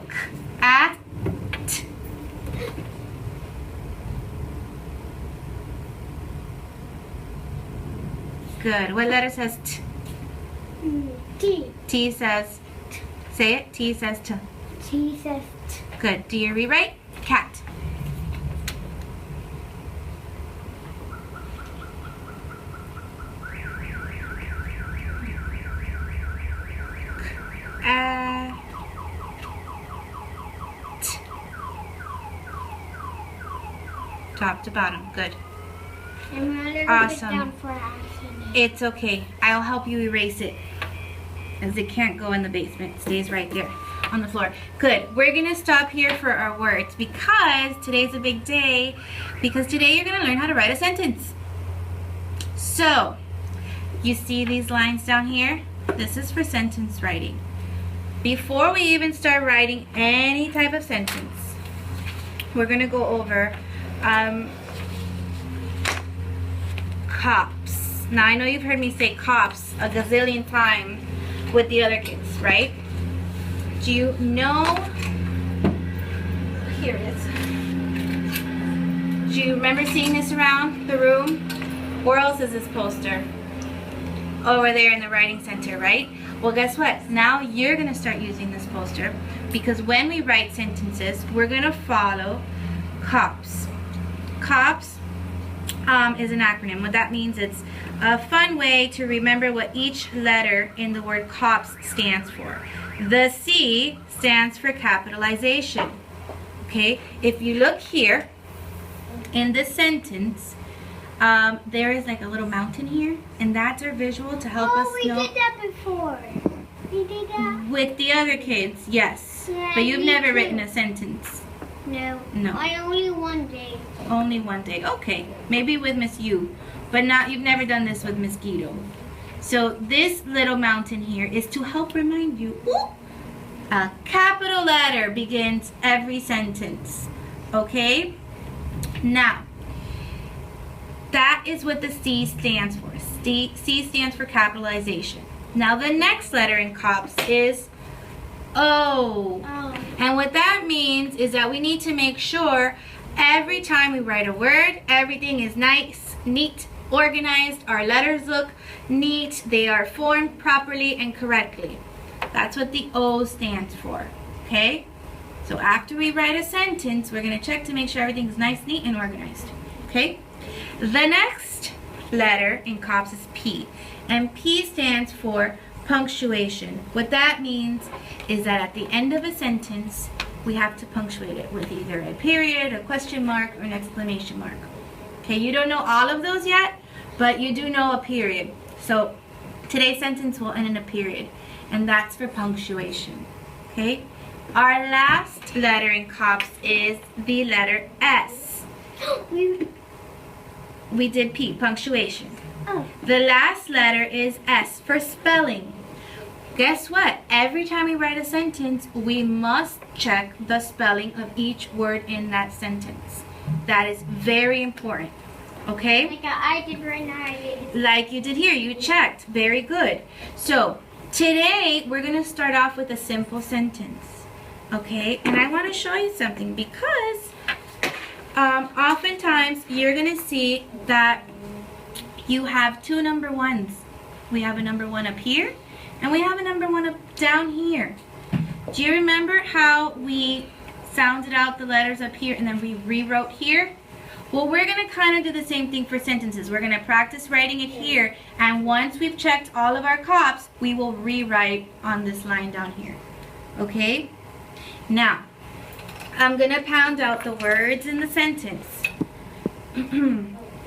a. T. Good. What letter says T? T. T says, say it. T says T. T says T. Good. Do your rewrite. Cat. T. Top to bottom. Good. I'm a little Awesome. bit down for accident. It's okay. I'll help you erase it, as it can't go in the basement. It stays right there on the floor. Good. We're going to stop here for our words because today's a big day. Because today you're going to learn how to write a sentence. So, you see these lines down here? This is for sentence writing. Before we even start writing any type of sentence, we're gonna go over cops. Now I know you've heard me say cops a gazillion times with the other kids, right? Do you know? Here it is. Do you remember seeing this around the room? Where else is this poster? Over there in the writing center, right? Well, guess what? Now you're gonna start using this poster because when we write sentences, we're gonna follow COPS. COPS is an acronym. What that means, it's a fun way to remember what each letter in the word COPS stands for. The C stands for capitalization. Okay, if you look here in this sentence, there is like a little mountain here, and that's our visual to help us know. Oh, we did that before. We did that? With the other kids, yes. Yeah, but you've me never too. written a sentence. No. No. I only one day. Only one day. Okay, maybe with Miss Yu, but not. You've never done this with Miss Guido. So this little mountain here is to help remind you. Ooh, a capital letter begins every sentence. Okay? Now, that is what the C stands for. C stands for capitalization. Now the next letter in COPS is O. Oh. And what that means is that we need to make sure every time we write a word, everything is nice, neat, organized. Our letters look neat. They are formed properly and correctly. That's what the O stands for. Okay? So after we write a sentence, we're going to check to make sure everything's nice, neat, and organized. Okay? The next letter in COPS is P. And P stands for punctuation. What that means is that at the end of a sentence, we have to punctuate it with either a period, a question mark, or an exclamation mark. Okay, you don't know all of those yet, but you do know a period. So today's sentence will end in a period, and that's for punctuation. Okay? Our last letter in COPS is the letter S. We did P, punctuation. Oh. The last letter is S for spelling. Guess what? Every time we write a sentence, we must check the spelling of each word in that sentence. That is very important. Okay? Like I did right now. I did. Like you did here, you checked. Very good. So, today we're going to start off with a simple sentence. Okay? And I want to show you something because oftentimes you're going to see that you have two number ones. We have a number one up here, and we have a number one up down here. Do you remember how we sounded out the letters up here and then we rewrote here? Well, we're going to kind of do the same thing for sentences. We're going to practice writing it here, and once we've checked all of our COPS, we will rewrite on this line down here. Okay? Now, I'm going to pound out the words in the sentence.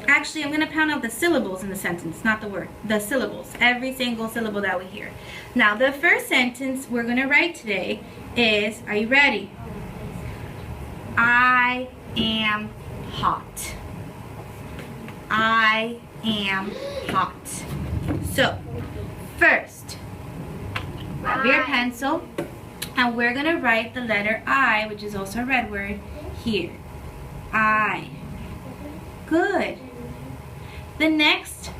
Actually, I'm going to pound out the syllables in the sentence, not the word. The syllables. Every single syllable that we hear. Now, the first sentence we're going to write today is, are you ready? I am hot. I am hot. So, first, grab your pencil, and we're going to write the letter I, which is also a red word, here. I. Good. The next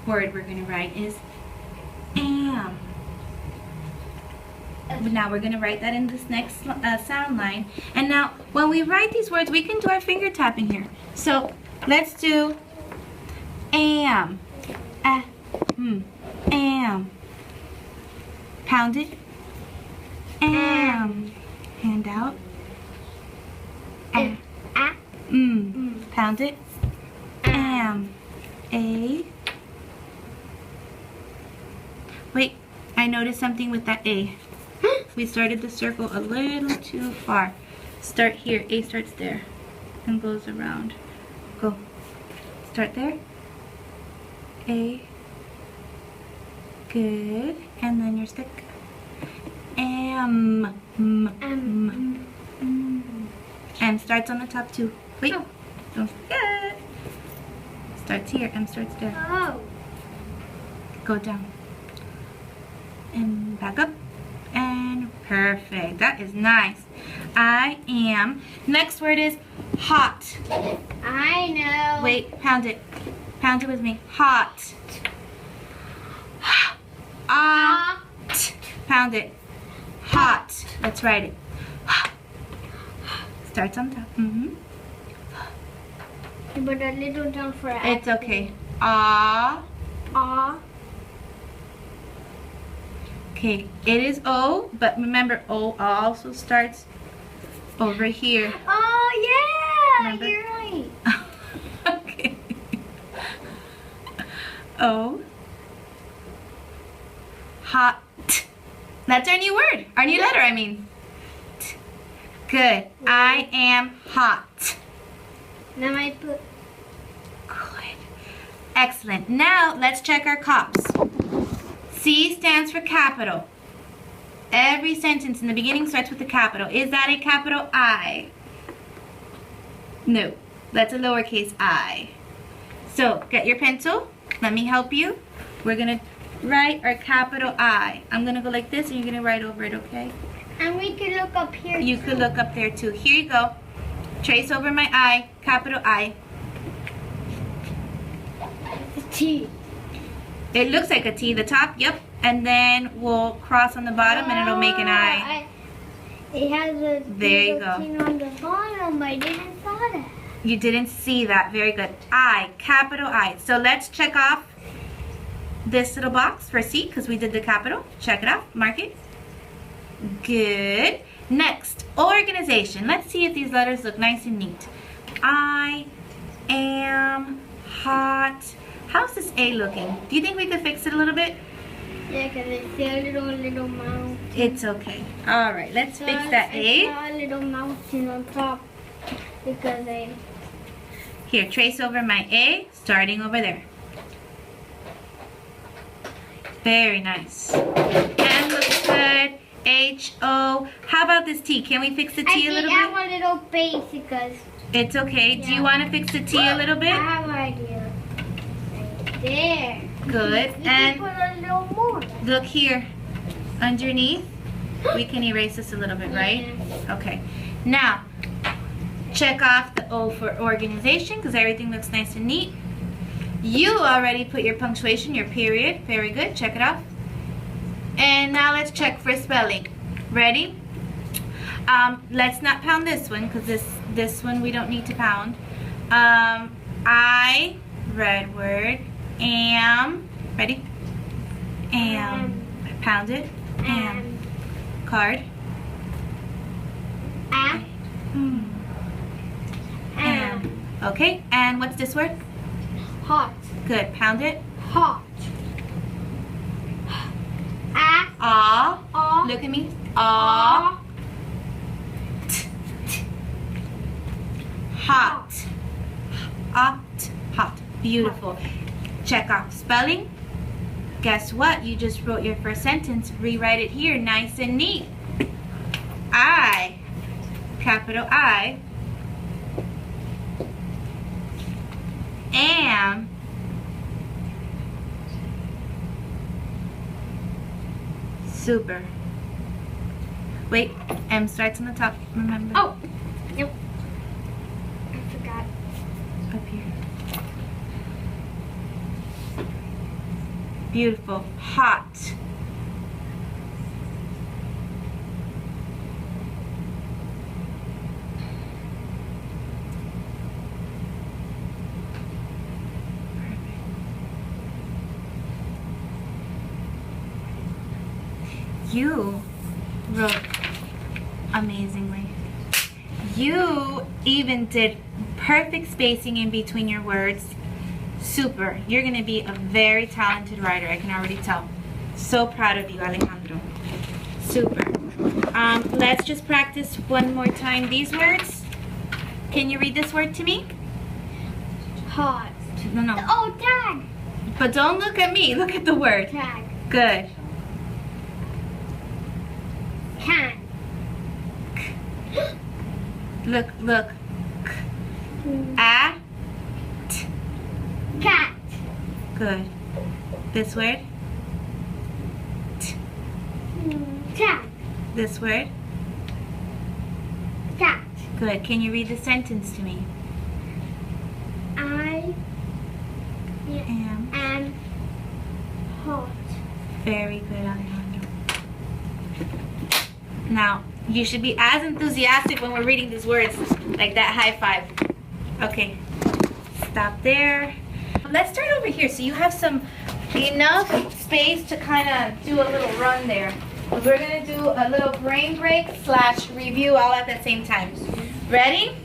word we're going to write is am. Now we're going to write that in this next sound line. And now when we write these words, we can do our finger tapping here. So let's do am. Am. Pound it. Am. Hand out. Pound it. Am. A. Wait, I noticed something with that A. We started the circle a little too far. Start here. A starts there and goes around. Go. Start there. A. Good. And then your stick. Am. M starts on the top too. Wait. Oh. Don't forget. Starts here. M starts there. Oh. Go down. And back up. And perfect. That is nice. I am. Next word is hot. I know. Wait, pound it. Pound it with me. Hot. Ah. Pound it. Hot. Let's write it. Starts on top. But a little down for It's okay. Ah. Ah. Okay, it is O, but remember O also starts over here. Oh yeah, Remember? you're right. Okay. O. Hot. That's our new word. Our new letter, I mean. T. Good. I am hot. Now I put. Good. Excellent. Now let's check our cops. C stands for capital. Every sentence in the beginning starts with a capital. Is that a capital I? No. That's a lowercase I. So get your pencil. Let me help you. We're going to write our capital I. I'm going to go like this and you're going to write over it, okay? And we can look up here. You could look up there too. Here you go. Trace over my I, capital I. The T. It looks like a T, the top, yep. And then we'll cross on the bottom and it'll make an I. It has a There you little go. thing on the bottom. I didn't saw that. You didn't see that. Very good. I, capital I. So let's check off this little box for C because we did the capital. Check it off. Mark it. Good. Next, organization. Let's see if these letters look nice and neat. I am hot. How's this A looking? Do you think we could fix it a little bit? Yeah, because it's a little mountain. It's okay. All right, let's fix that It's A. a little mountain on top because I. Here, trace over my A, starting over there. Very nice. M looks good. H-O. How about this T? Can we fix the T a little I bit? have a little base because It's okay. Do you Yeah. want to fix the T a little I bit? have an idea. Right there. Good. You can And put a little more. look here. Underneath. We can erase this a little bit, right? Okay. Now, check off the O for organization because everything looks nice and neat. You already put your punctuation, your period. Very good. Check it off. And now let's check for spelling. Ready? Let's not pound this one because this one we don't need to pound. I, red word, am, ready? Am. Pound it. Am. Card. Am. Okay, and what's this word? Hot. Good. Pound it. Hot. Ah. Look at me. Ah. Hot. Hot. Beautiful. Check off spelling. Guess what? You just wrote your first sentence. Rewrite it here, nice and neat. I, capital I, am super. Wait, M starts on the top, remember? Oh. Yep. I forgot. Up here. Beautiful. Hot. You wrote amazingly. You even did perfect spacing in between your words. Super. You're going to be a very talented writer. I can already tell. So proud of you, Alejandro. Super. Let's just practice one more time these words. Can you read this word to me? Hot. No. Oh, tag. But don't look at me. Look at the word. Tag. Good. Cat. Look. A. Cat. Good. This word. Tag. This word. Good. Can you read the sentence to me? I Am. am hot. Very good, Alejandro. Now, you should be as enthusiastic when we're reading these words, like that high five. Okay, stop there. Let's start over here so you have enough space to kind of do a little run there. We're gonna do a little brain break / review all at the same time. Ready?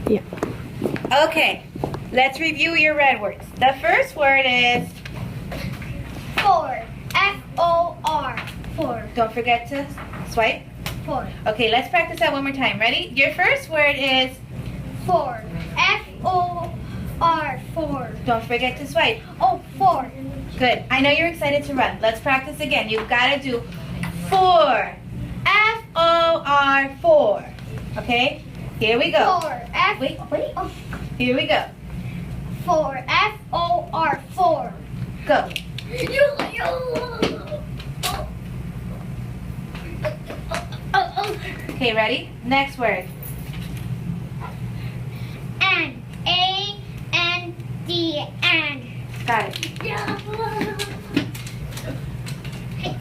Yeah. Okay, let's review your red words. The first word is 4. F-O-R. 4. don't forget to swipe. 4. Okay, let's practice that one more time. Ready? Your first word is 4. F-O-R. 4. don't forget to swipe. Oh, 4. Good. I know you're excited to run. Let's practice again. You've got to do 4. F-O-R 4. Okay? Here we go. 4. F. Wait. Oh. Here we go. 4. F-O-R. 4. Go. Okay, ready? Next word. And. A-N-D. And. Got it. Hey,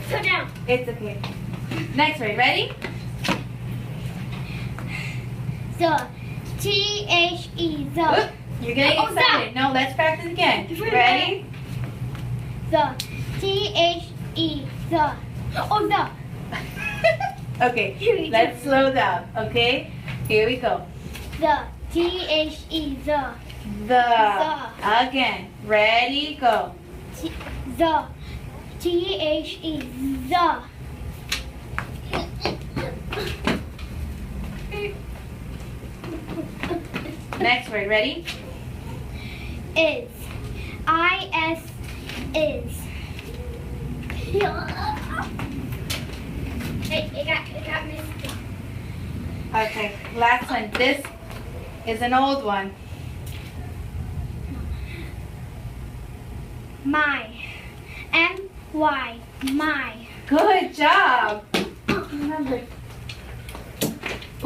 sit down. It's okay. Next word. Ready? The. T-H-E. The. You're getting Oh, excited. No, let's practice again. Ready? The. T-H-E. The. Oh, the. Okay, let's slow down. Okay? Here we go. The. T-H-E. The. The. Again. Ready? Go. The. T-H-E. The. Next word. Ready? Is. I-S. Is. It got missed. Okay, last one. This is an old one. My. M-Y. My. Good job. Remember.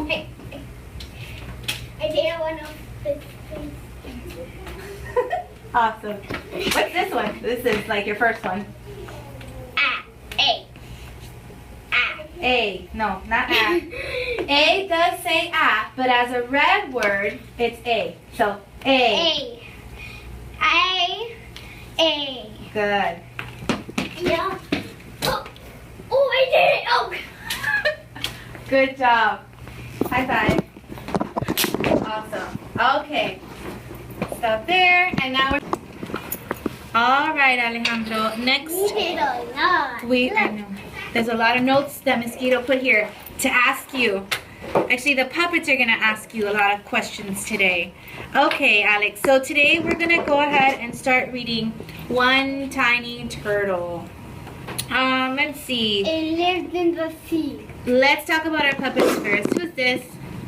Hey. I didn't want to this thing. Awesome. What's this one? This is like your first one. A. A. No, not a. A does say a, but as a red word, it's a. So A. A. Good. Yeah. Oh, I did it. Oh. Good job. High five. Awesome. Okay. Stop there. And now we're... All right, Alejandro. Next, You did a lot. I know. There's a lot of notes that Mosquito put here to ask you. Actually, the puppets are going to ask you a lot of questions today. Okay, Alex. So today we're going to go ahead and start reading One Tiny Turtle. Let's see. It lives in the sea. Let's talk about our puppets first. Who's this?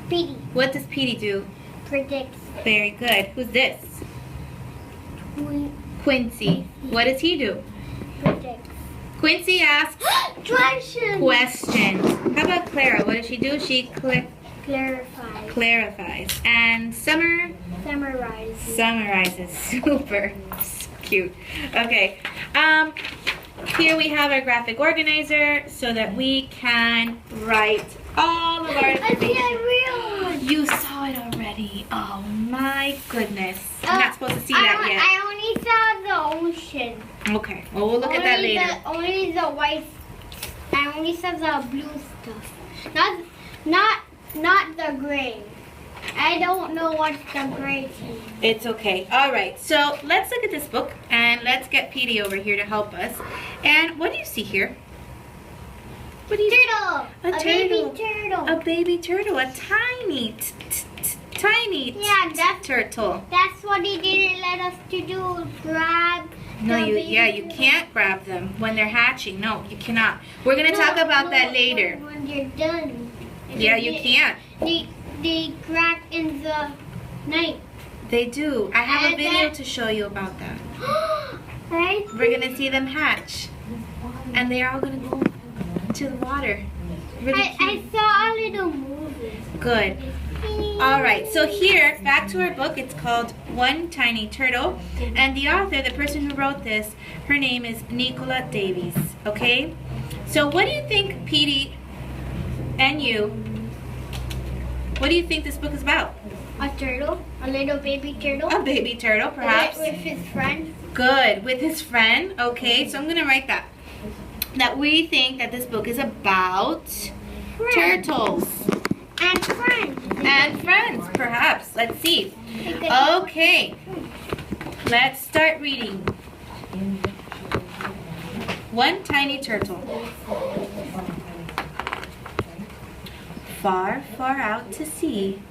Petey What does Petey do? predicts. Very good. Who's this? Quincy. What does he do? Predicts. Quincy asks Questions. questions. How about Clara? What does she do? She Clarifies. clarifies. And Summer Summarizes. summarizes. Super cute. Okay. Here we have our graphic organizer so that we can write all of our I see information. a real one. You saw it already. Oh my goodness. I'm not supposed to see that yet. I only saw the ocean. Okay. Well, we'll look at that later. Only the white. I only saw the blue stuff. Not the gray. I don't know what's the gray thing. It's okay. All right. So let's look at this book and let's get Petey over here to help us. And what do you see here? What do you Turtle. A turtle. Baby turtle. A baby turtle. A tiny, tiny Yeah, that's turtle. That's what he didn't let us to do. Grab. No, the baby you turtle. can't grab them when they're hatching. No, you cannot. We're gonna talk about that later. When they're done. Yeah, you can't. They crack in the night. They do. I have a And video then- to show you about that. Right? We're gonna see them hatch, and they're all gonna go to the water. Really I cute. saw a little movie. Good. All right, so here, back to our book. It's called One Tiny Turtle. And the author, the person who wrote this, her name is Nicola Davies, okay? So what do you think, Petey, and you, what do you think this book is about? A turtle, a little baby turtle. A baby turtle, perhaps? With his friend. Good, with his friend. Okay, so I'm going to write that. That we think that this book is about turtles. And friends. And friends, perhaps. Let's see. Okay, let's start reading. One Tiny Turtle. Far, far out to sea,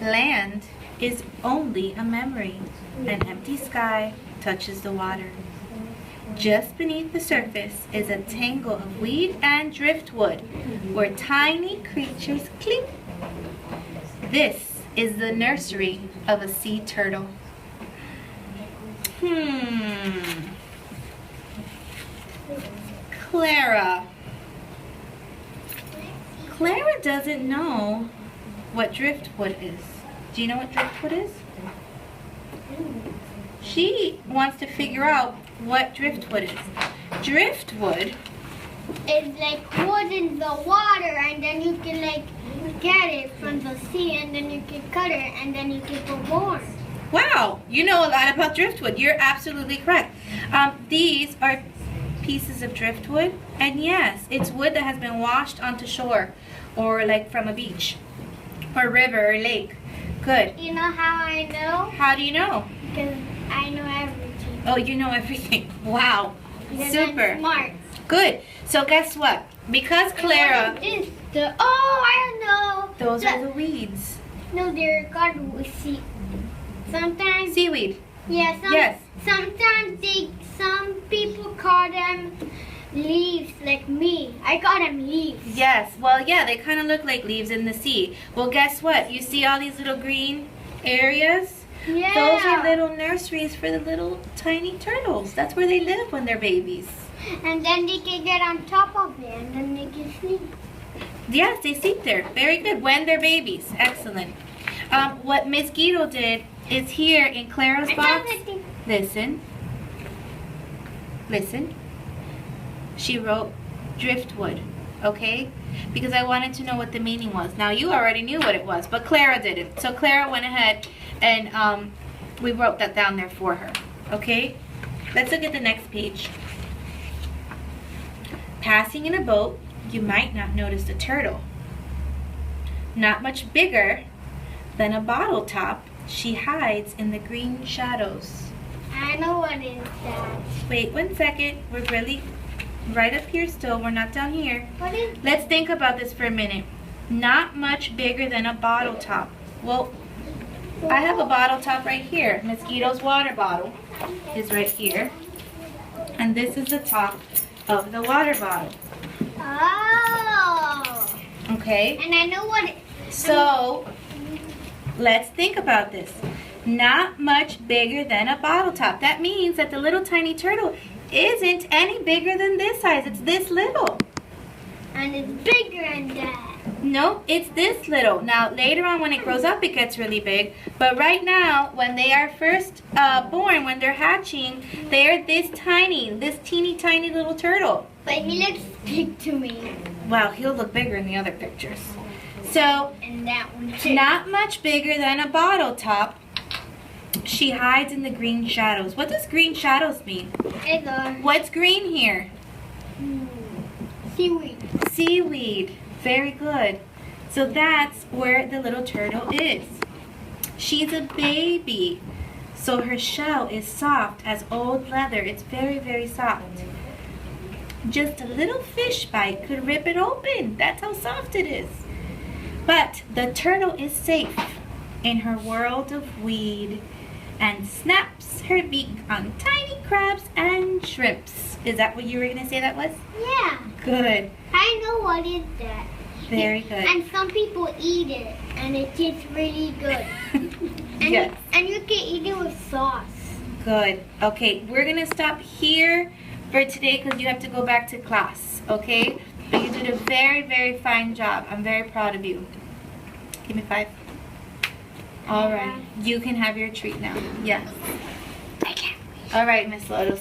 land is only a memory. An empty sky touches the water. Just beneath the surface is a tangle of weed and driftwood where tiny creatures cling. This is the nursery of a sea turtle. Clara. Clara doesn't know what driftwood is. Do you know what driftwood is? She wants to figure out what driftwood is. Driftwood It's like wood in the water, and then you can like get it from the sea, and then you can cut it, and then you can go more. Wow, you know a lot about driftwood. You're absolutely correct. These are pieces of driftwood, and yes, it's wood that has been washed onto shore, or like from a beach, or river, or lake. Good. You know how I know? How do you know? Because I know everything. Oh, you know everything. Wow. Because Super. I'm smart. Good. So guess what? Because Clara, What is the? Oh, I know. those are the weeds. No, they're called sea. Sometimes. Seaweed. Yeah. Yes. Sometimes some people call them leaves, like me. I call them leaves. Yes. Well, yeah, they kind of look like leaves in the sea. Well, guess what? You see all these little green areas? Yeah. Those are little nurseries for the little tiny turtles. That's where they live when they're babies. And then they can get on top of it, and then they can sleep. Yes, they sleep there. Very good. When they're babies. Excellent. What Miss Guido did is here in Clara's box. Listen. Listen. She wrote driftwood, okay? Because I wanted to know what the meaning was. Now, you already knew what it was, but Clara didn't. So Clara went ahead and we wrote that down there for her, okay? Let's look at the next page. Passing in a boat, you might not notice a turtle. Not much bigger than a bottle top, she hides in the green shadows. I know what is that. Wait 1 second. We're really right up here still. We're not down here. What is? Let's think about this for a minute. Not much bigger than a bottle top. Well, I have a bottle top right here. Miss Guido's water bottle is right here. And this is the top of the water bottle. Oh. Okay? And I know what. So, let's think about this. Not much bigger than a bottle top. That means that the little tiny turtle isn't any bigger than this size. It's this little. And it's bigger than that. No, it's this little. Now, later on when it grows up, it gets really big. But right now, when they are first born, when they're hatching, they are this teeny tiny little turtle. But he looks big to me. Well, he'll look bigger in the other pictures. So, And that one too. not much bigger than a bottle top. She hides in the green shadows. What does green shadows mean? It's a What's green here? seaweed. Seaweed. Very good. So that's where the little turtle is. She's a baby. So her shell is soft as old leather. It's very, very soft. Just a little fish bite could rip it open. That's how soft it is. But the turtle is safe in her world of weed and snaps her beak on tiny crabs and shrimps. Is that what you were going to say that was? Yeah. Good. I know what is that. Very good. And some people eat it, and it tastes really good. And Yes. and you can eat it with sauce. Good. Okay, we're going to stop here for today because you have to go back to class, okay? But you did a very, very fine job. I'm very proud of you. Give me 5. All right. You can have your treat now. Yes. I can't. All right, Miss Lotus.